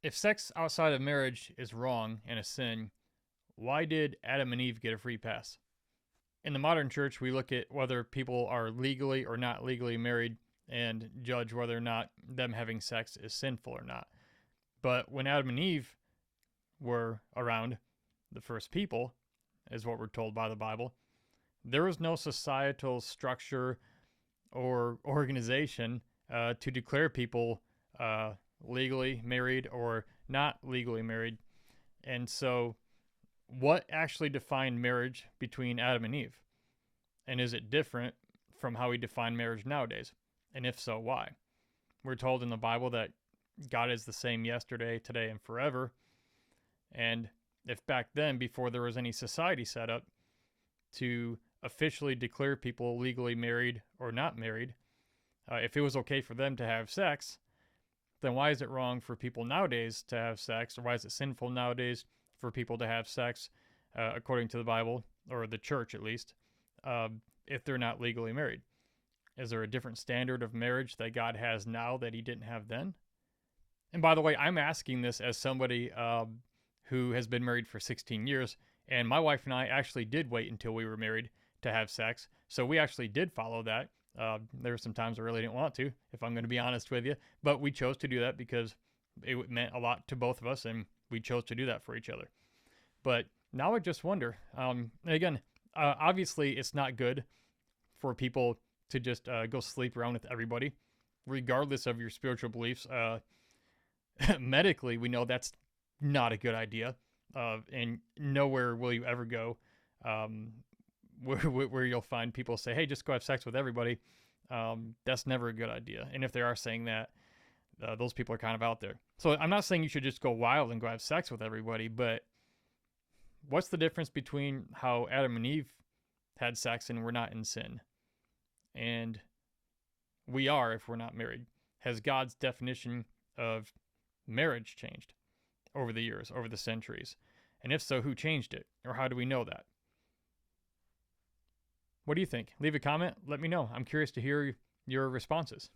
If sex outside of marriage is wrong and a sin, why did Adam and Eve get a free pass? In the modern church, we look at whether people are legally or not legally married and judge whether or not them having sex is sinful or not. But when Adam and Eve were around, the first people, is what we're told by the Bible, there was no societal structure or organization to declare people legally married or not legally married. And so, what actually defined marriage between Adam and Eve? And is it different from how we define marriage nowadays? And if so, why? We're told in the Bible that God is the same yesterday, today, and forever. And if back then, before there was any society set up to officially declare people legally married or not married, if it was okay for them to have sex, then why is it wrong for people nowadays to have sex? Or why is it sinful nowadays for people to have sex, according to the Bible, or the church at least, if they're not legally married? Is there a different standard of marriage that God has now that he didn't have then? And by the way, I'm asking this as somebody who has been married for 16 years, and my wife and I actually did wait until we were married to have sex. So we actually did follow that. There were some times I really didn't want to, if I'm going to be honest with you, but we chose to do that because it meant a lot to both of us, and we chose to do that for each other. But now I just wonder, again, obviously it's not good for people to just go sleep around with everybody, regardless of your spiritual beliefs. Medically, we know that's not a good idea, and nowhere will you ever go where you'll find people say, hey, just go have sex with everybody. That's never a good idea. And if they are saying that, those people are kind of out there. So I'm not saying you should just go wild and go have sex with everybody, but what's the difference between how Adam and Eve had sex and we're not in sin? And we are if we're not married. Has God's definition of marriage changed over the years, over the centuries? And if so, who changed it? Or how do we know that? What do you think? Leave a comment. Let me know. I'm curious to hear your responses.